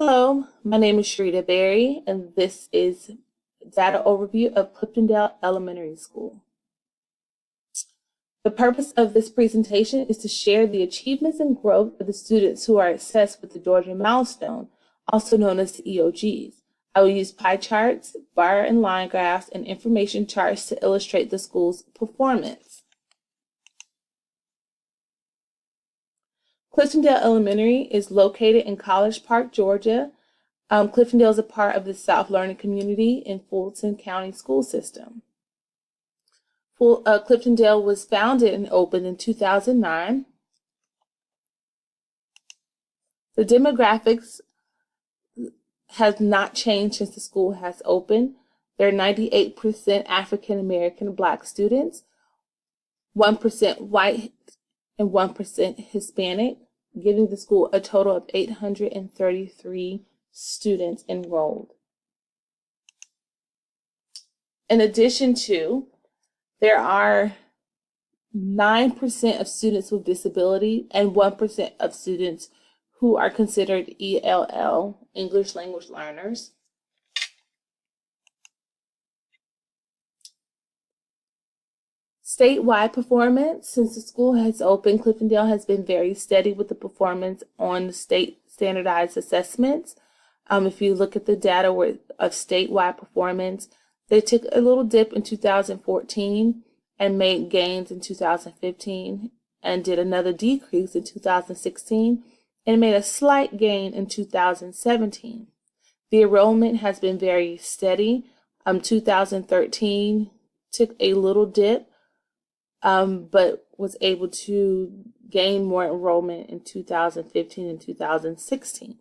Hello, my name is Sharita Berry, and this is data overview of Cliftondale Elementary School. The purpose of this presentation is to share the achievements and growth of the students who are assessed with the Georgia Milestone, also known as the EOGs. I will use pie charts, bar and line graphs, and information charts to illustrate the school's performance. Cliftondale Elementary is located in College Park, Georgia. Cliftondale is a part of the South Learning Community in Fulton County School System. Cliftondale was founded and opened in 2009. The demographics has not changed since the school has opened. There are 98% African American Black students, 1% white, and 1% Hispanic, giving the school a total of 833 students enrolled. In addition to, there are 9% of students with disability and 1% of students who are considered ELL, English language learners. Statewide performance. Since the school has opened, Cliftondale has been very steady with the performance on the state standardized assessments. If you look at the data of statewide performance, they took a little dip in 2014 and made gains in 2015 and did another decrease in 2016 and made a slight gain in 2017. The enrollment has been very steady. 2013 took a little dip, but was able to gain more enrollment in 2015 and 2016.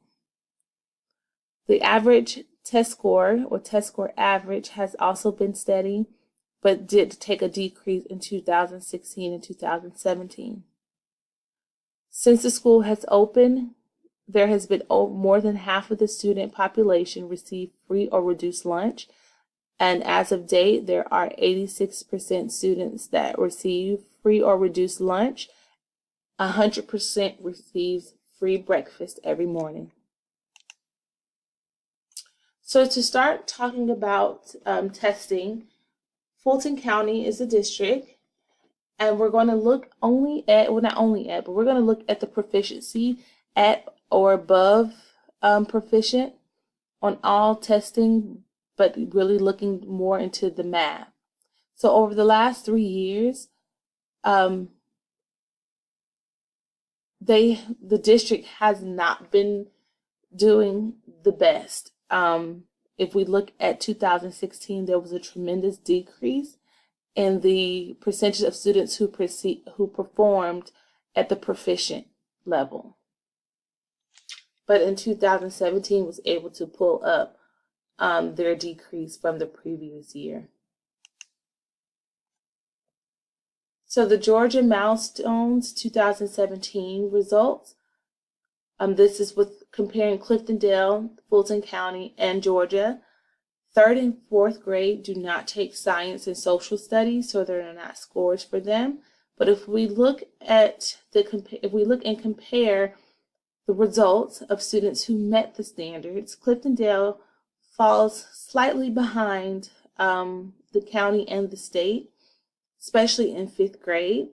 The average test score or test score average has also been steady, but did take a decrease in 2016 and 2017. Since the school has opened, there has been more than half of the student population receive free or reduced lunch. And as of date, there are 86% students that receive free or reduced lunch. 100% receives free breakfast every morning. So to start talking about testing, Fulton County is a district, and we're going to look only at, well, not only at, but we're going to look at the proficiency at or above proficient on all testing, but really looking more into the math. So over the last 3 years, the district has not been doing the best. If we look at 2016, there was a tremendous decrease in the percentage of students who performed at the proficient level. But in 2017, was able to pull up their decrease from the previous year. So the Georgia Milestones 2017 results. This is with comparing Cliftondale, Fulton County, and Georgia. 3rd and 4th grade do not take science and social studies, so there are not scores for them. But if we look at and compare the results of students who met the standards, Cliftondale falls slightly behind the county and the state, especially in 5th grade,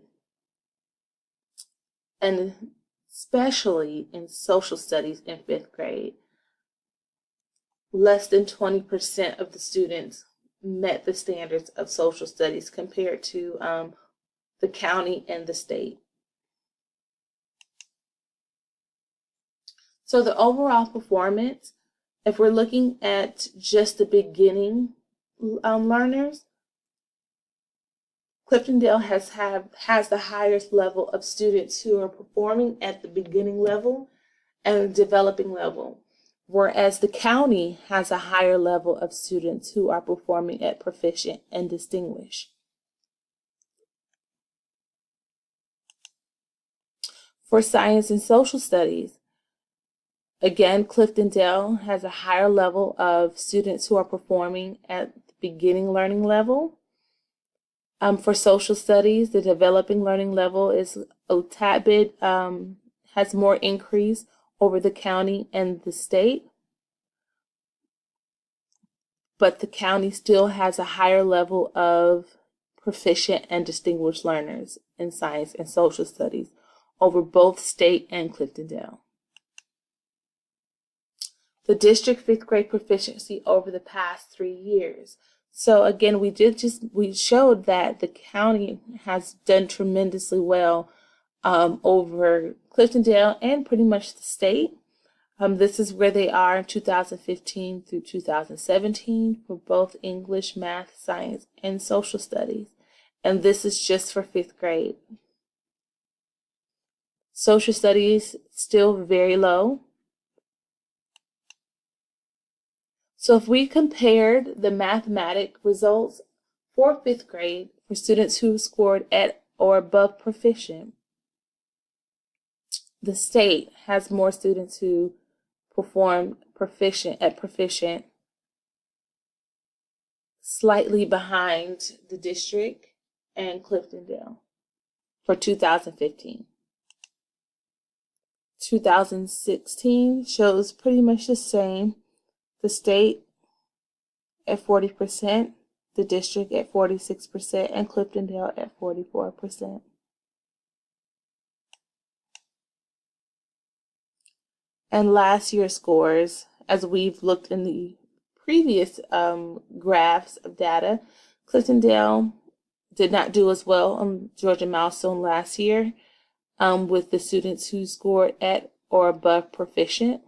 and especially in social studies in 5th grade. Less than 20% of the students met the standards of social studies compared to the county and the state. So the overall performance, if we're looking at just the beginning learners, Cliftondale has the highest level of students who are performing at the beginning level and developing level, whereas the county has a higher level of students who are performing at proficient and distinguished. For science and social studies, again, Cliftondale has a higher level of students who are performing at the beginning learning level. For social studies, the developing learning level is a tad bit, has more increase over the county and the state. but the county still has a higher level of proficient and distinguished learners in science and social studies over both State and Cliftondale. The district fifth grade proficiency over the past 3 years. So again, we showed that the county has done tremendously well over Cliftondale and pretty much the state. This is where they are in 2015 through 2017 for both English, math, science, and social studies. And this is just for fifth grade. Social studies still very low. So if we compared the mathematic results for fifth grade for students who scored at or above proficient, the state has more students who performed proficient, slightly behind the district and Cliftondale for 2015. 2016 shows pretty much the same. The state at 40%, the district at 46%, and Cliftondale at 44%. And last year's scores, as we've looked in the previous graphs of data, Cliftondale did not do as well on Georgia Milestone last year with the students who scored at or above proficient.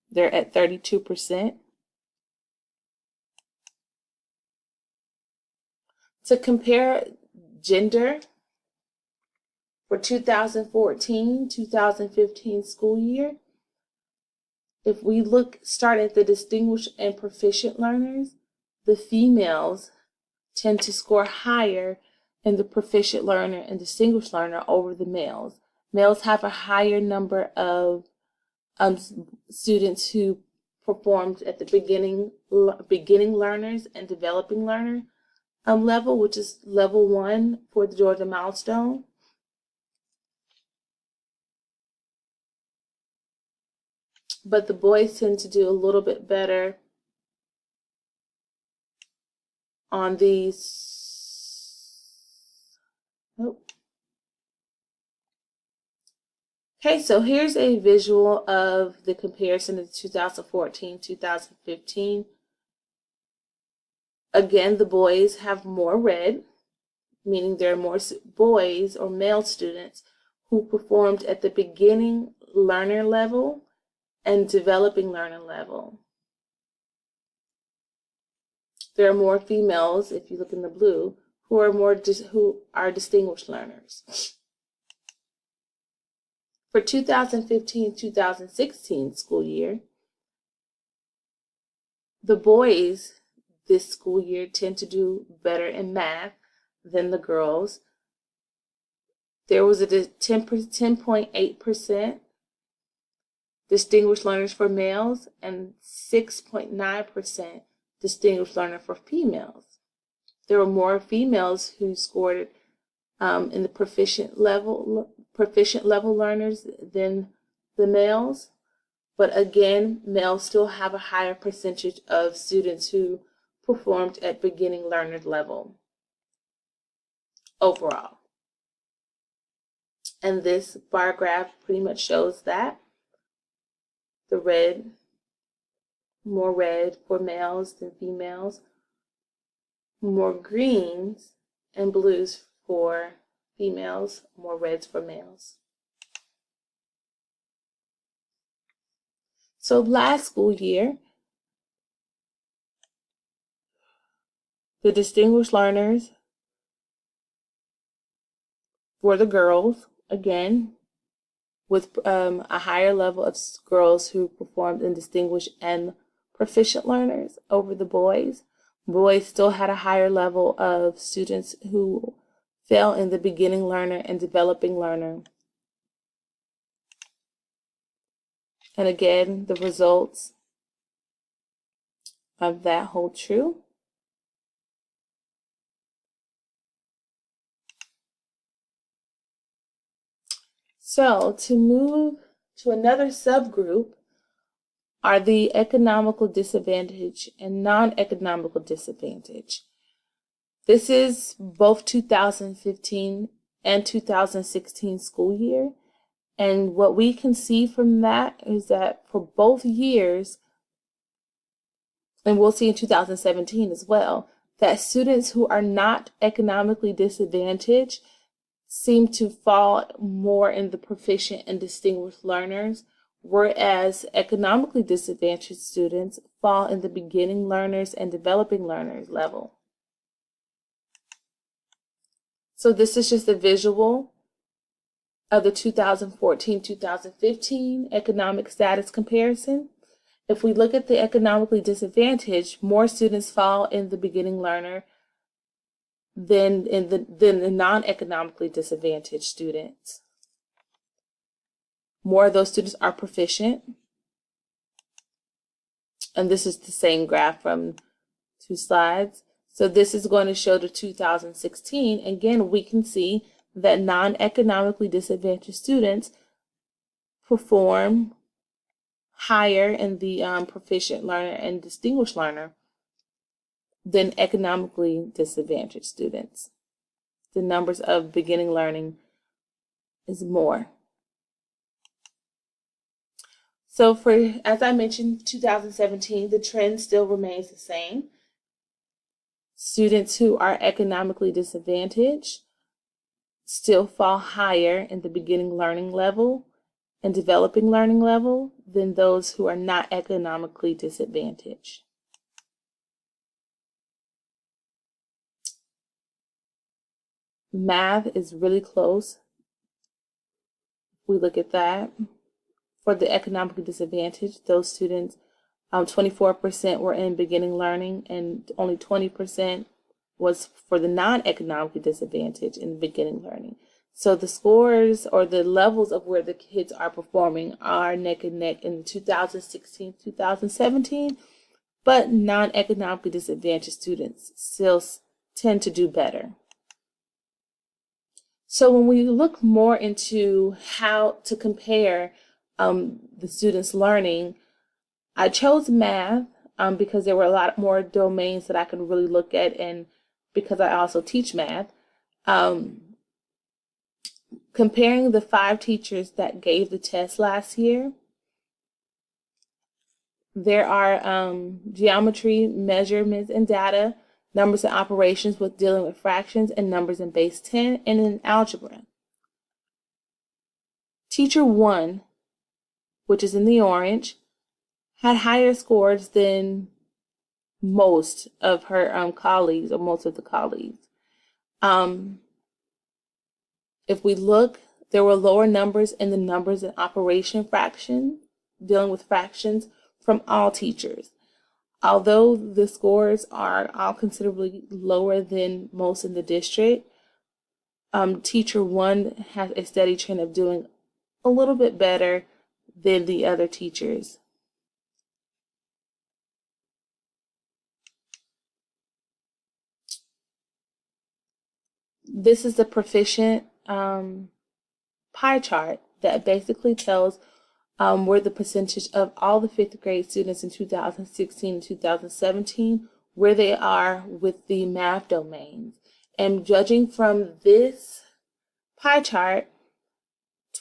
They're at 32%. To compare gender for 2014-2015 school year, if we start at the distinguished and proficient learners, the females tend to score higher in the proficient learner and distinguished learner over the males. Males have a higher number of students who performed at the beginning learners and developing learner level, which is level 1 for the Georgia Milestone. But the boys tend to do a little bit better on these. Nope. Okay, so here's a visual of the comparison of 2014-2015. Again, the boys have more red, meaning there are more boys or male students who performed at the beginning learner level and developing learner level. There are more females, if you look in the blue, who are distinguished learners. For 2015-2016 school year, the boys this school year tend to do better in math than the girls. There was a 10.8% distinguished learners for males and 6.9% distinguished learner for females. There were more females who scored in the proficient level learners than the males. But again, males still have a higher percentage of students who performed at beginning learner level overall. And this bar graph pretty much shows that. The red, more red for males than females, more greens and blues for females, more reds for males. So last school year, the distinguished learners were the girls, again, with a higher level of girls who performed in distinguished and proficient learners over the boys. Boys still had a higher level of students who fell in the beginning learner and developing learner. And again, the results of that hold true. So to move to another subgroup are the economical disadvantage and non-economical disadvantage. This is both 2015 and 2016 school year. And what we can see from that is that for both years, and we'll see in 2017 as well, that students who are not economically disadvantaged seem to fall more in the proficient and distinguished learners, whereas economically disadvantaged students fall in the beginning learners and developing learners level. So this is just a visual of the 2014-2015 economic status comparison. If we look at the economically disadvantaged, more students fall in the beginning learner than the non-economically disadvantaged students. More of those students are proficient. And this is the same graph from 2 slides. So this is going to show the 2016. Again, we can see that non-economically disadvantaged students perform higher in the proficient learner and distinguished learner than economically disadvantaged students. The numbers of beginning learning is more. So for, as I mentioned, 2017, the trend still remains the same. Students who are economically disadvantaged still fall higher in the beginning learning level and developing learning level than those who are not economically disadvantaged. Math is really close. We look at that. For the economically disadvantaged, those students, 24% were in beginning learning and only 20% was for the non-economically disadvantaged in beginning learning. So the scores or the levels of where the kids are performing are neck and neck in 2016-2017, but non-economically disadvantaged students still tend to do better. So when we look more into how to compare the students' learning, I chose math because there were a lot more domains that I could really look at, and because I also teach math. Comparing the 5 teachers that gave the test last year, there are geometry, measurements and data, numbers and operations with dealing with fractions, and numbers in base 10, and in algebra. Teacher 1, which is in the orange, had higher scores than most of her colleagues, or most of the colleagues. If we look, there were lower numbers in the numbers and operation fraction, dealing with fractions, from all teachers. Although the scores are all considerably lower than most in the district, teacher 1 has a steady trend of doing a little bit better than the other teachers. This is the proficient pie chart that basically tells where the percentage of all the 5th grade students in 2016 and 2017, where they are with the math domains. And judging from this pie chart,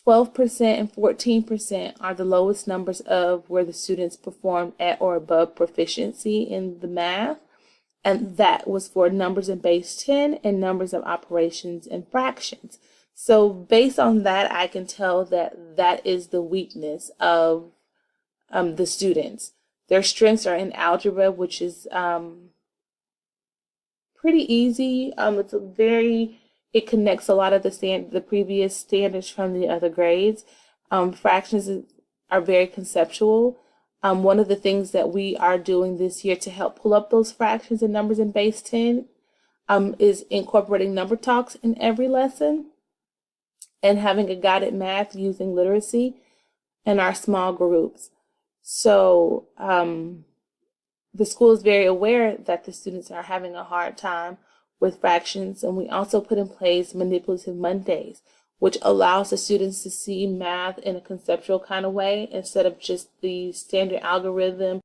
12% and 14% are the lowest numbers of where the students performed at or above proficiency in the math. And that was for numbers in base 10 and numbers of operations and fractions. So based on that, I can tell that that is the weakness of the students. Their strengths are in algebra, which is pretty easy. It connects a lot of the previous standards from the other grades. Fractions are very conceptual. One of the things that we are doing this year to help pull up those fractions and numbers in base 10 is incorporating number talks in every lesson and having a guided math using literacy in our small groups. So the school is very aware that the students are having a hard time with fractions, and we also put in place manipulative Mondays, which allows the students to see math in a conceptual kind of way instead of just the standard algorithm